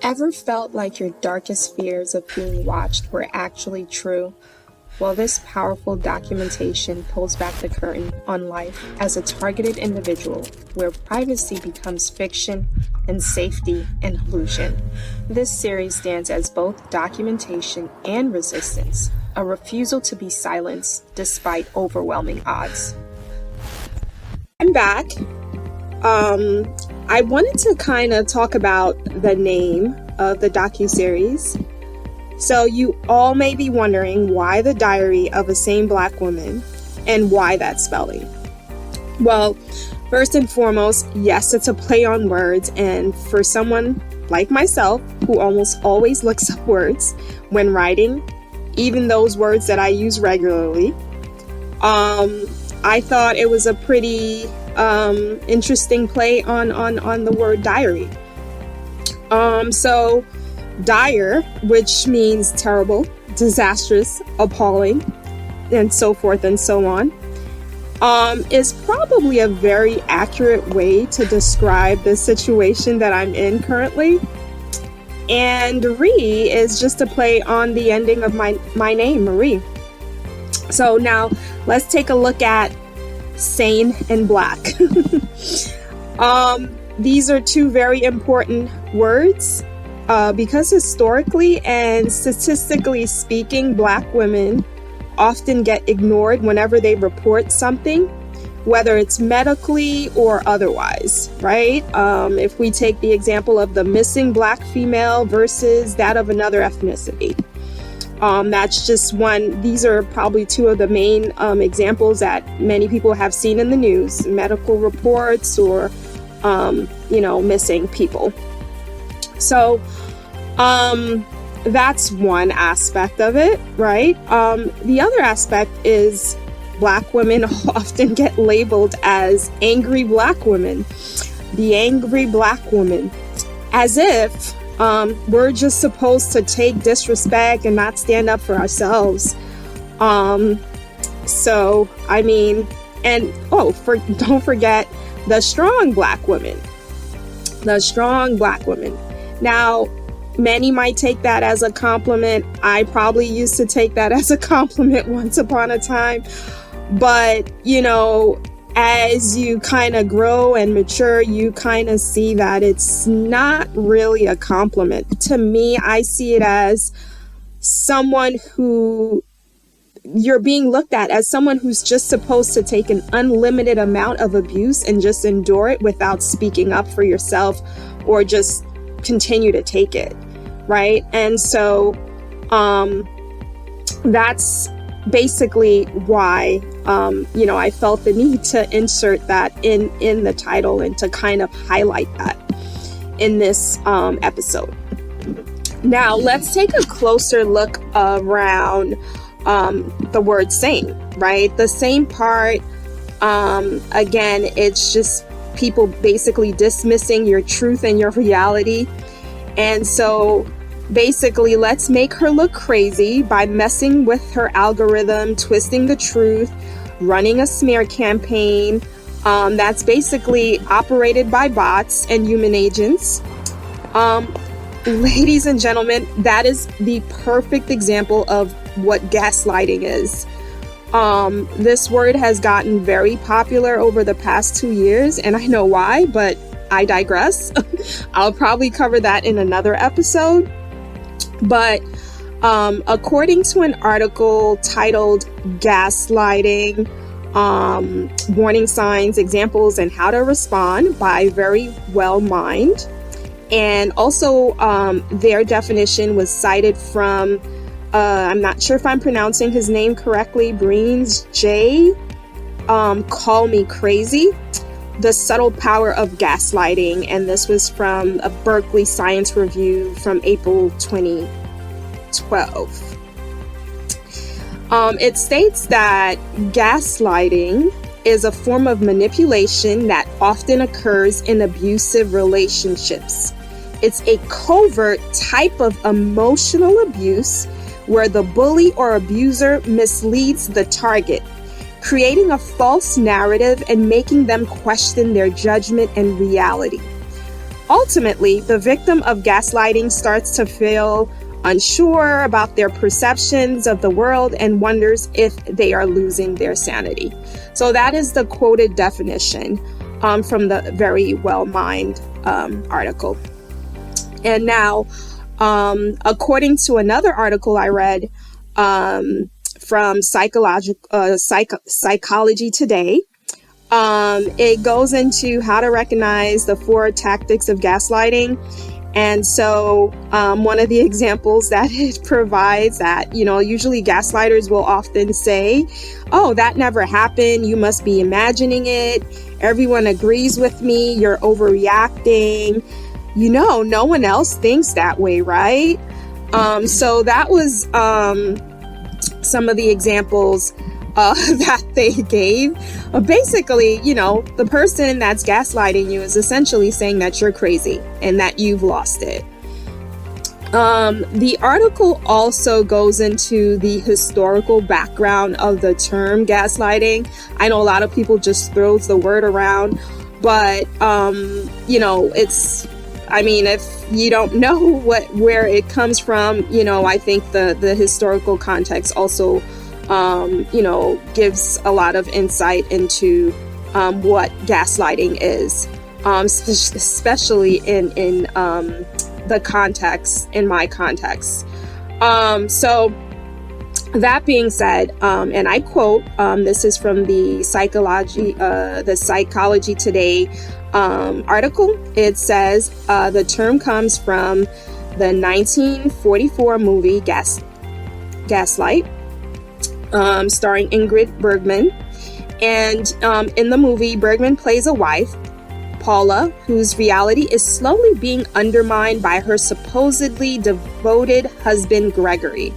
Ever felt like your darkest fears of being watched were actually true? Well, this powerful documentation pulls back the curtain on life as a targeted individual, where privacy becomes fiction and safety an illusion. This series stands as both documentation and resistance, a refusal to be silenced despite overwhelming odds. I'm back. I wanted to kind of talk about the name of the docuseries. So you all may be wondering why the Diary of a Sane Black Woman and why that spelling. Well, first and foremost, yes, it's a play on words, and for someone like myself who almost always looks up words when writing, even those words that I use regularly, I thought it was a pretty interesting play on the word diary. So dire, which means terrible, disastrous, appalling, and so forth and so on, is probably a very accurate way to describe the situation that I'm in currently. And Rie is just a play on the ending of my name, Marie. So now let's take a look at Sane and Black. These are two very important words because historically and statistically speaking, Black women often get ignored whenever they report something, whether it's medically or otherwise, right? If we take the example of the missing Black female versus that of another ethnicity. That's just one. These are probably two of the main examples that many people have seen in the news, medical reports or, missing people. So that's one aspect of it, right? The other aspect is Black women often get labeled as angry Black women, the angry Black woman, as if we're just supposed to take disrespect and not stand up for ourselves. Don't forget the strong Black women. The strong Black women. Now, many might take that as a compliment. I probably used to take that as a compliment once upon a time. But, as you kind of grow and mature, you kind of see that it's not really a compliment. To me, I see it as someone who you're being looked at as someone who's just supposed to take an unlimited amount of abuse and just endure it without speaking up for yourself or just continue to take it, right? And so that's basically why I felt the need to insert that in the title and to kind of highlight that in this episode. Now let's take a closer look around the word sane, right? The same part, again, it's just people basically dismissing your truth and your reality. And so basically, let's make her look crazy by messing with her algorithm, twisting the truth, running a smear campaign that's basically operated by bots and human agents. Ladies and gentlemen, that is the perfect example of what gaslighting is. This word has gotten very popular over the past 2 years, and I know why, but I digress. I'll probably cover that in another episode. But according to an article titled Gaslighting, Warning Signs, Examples, and How to Respond by Very Well Mind, and also their definition was cited from, I'm not sure if I'm pronouncing his name correctly, Breen's J. Call Me Crazy, The Subtle Power of Gaslighting, and this was from a Berkeley Science Review from April 2012. It states that gaslighting is a form of manipulation that often occurs in abusive relationships. It's a covert type of emotional abuse where the bully or abuser misleads the target, creating a false narrative and making them question their judgment and reality. Ultimately, the victim of gaslighting starts to feel unsure about their perceptions of the world and wonders if they are losing their sanity. So that is the quoted definition from the Very Well Mind article. And now, according to another article I read from Psychology Today, it goes into how to recognize the 4 tactics of gaslighting. And so one of the examples that it provides that, usually gaslighters will often say, oh, that never happened. You must be imagining it. Everyone agrees with me. You're overreacting. No one else thinks that way, right? So that was some of the examples that they gave. Basically, the person that's gaslighting you is essentially saying that you're crazy and that you've lost it. The article also goes into the historical background of the term gaslighting. I know a lot of people just throws the word around, but if you don't know where it comes from, I think the historical context also gives a lot of insight into what gaslighting is, especially in the context, in my context. So that being said, and I quote, this is from the Psychology Today article. It says, the term comes from the 1944 movie Gaslight, starring Ingrid Bergman. And in the movie, Bergman plays a wife, Paula, whose reality is slowly being undermined by her supposedly devoted husband, Gregory.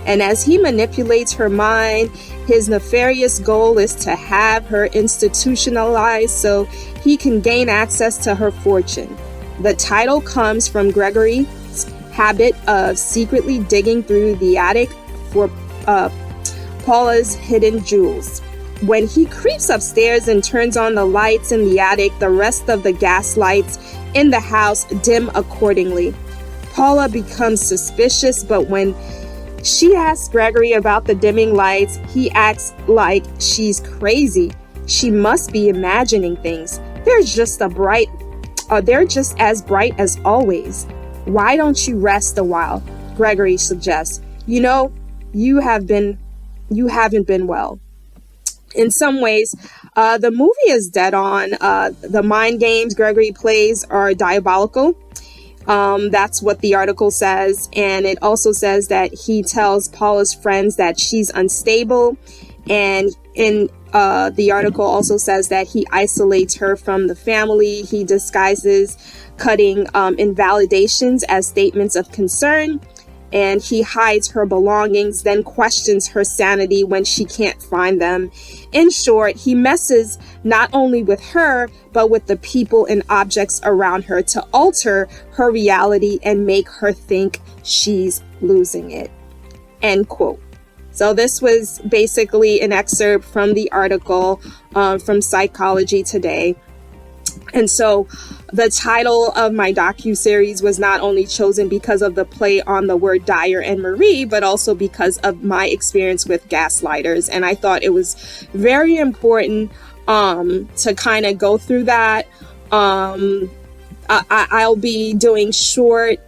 And as he manipulates her mind, his nefarious goal is to have her institutionalized so he can gain access to her fortune. The title comes from Gregory's habit of secretly digging through the attic for Paula's hidden jewels. When he creeps upstairs and turns on the lights in the attic, the rest of the gas lights in the house dim accordingly. Paula becomes suspicious, but when she asks Gregory about the dimming lights, he acts like she's crazy. She must be imagining things. They're just as bright as always. Why don't you rest a while? Gregory suggests. You haven't been well. In some ways, the movie is dead on. The mind games Gregory plays are diabolical. That's what the article says. And it also says that he tells Paula's friends that she's unstable. And in the article also says that he isolates her from the family. He disguises cutting invalidations as statements of concern. And he hides her belongings, then questions her sanity when she can't find them. In short, he messes not only with her, but with the people and objects around her to alter her reality and make her think she's losing it. End quote. So this was basically an excerpt from the article from Psychology Today. And so the title of my docuseries was not only chosen because of the play on the word Dire and Marie, but also because of my experience with gaslighters. And I thought it was very important to kind of go through that. I'll be doing short,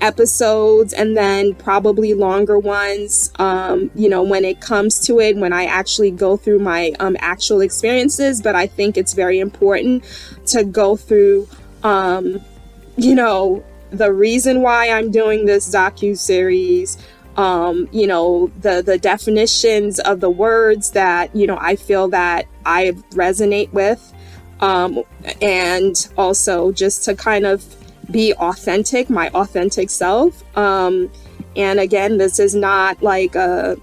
episodes, and then probably longer ones, when it comes to it, when I actually go through my actual experiences. But I think it's very important to go through, the reason why I'm doing this docuseries, the definitions of the words that, I feel that I resonate with, and also just to kind of be authentic, my authentic self. And again, this is not like a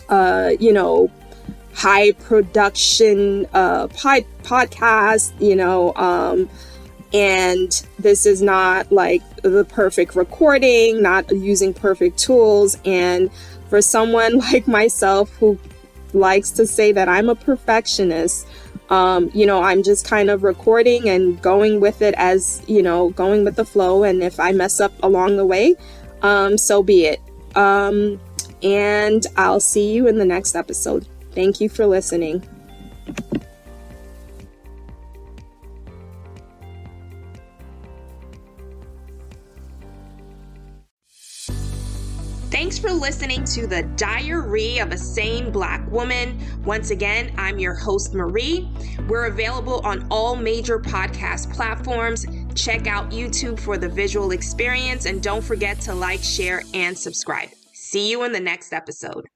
high production podcast, and this is not like the perfect recording, not using perfect tools. And for someone like myself who likes to say that I'm a perfectionist, I'm just kind of recording and going with it as, going with the flow. And if I mess up along the way, so be it. And I'll see you in the next episode. Thank you for listening. Thanks for listening to the Dire-Rie of a Sane Black Woman. Once again, I'm your host, Marie. We're available on all major podcast platforms. Check out YouTube for the visual experience, and don't forget to like, share, and subscribe. See you in the next episode.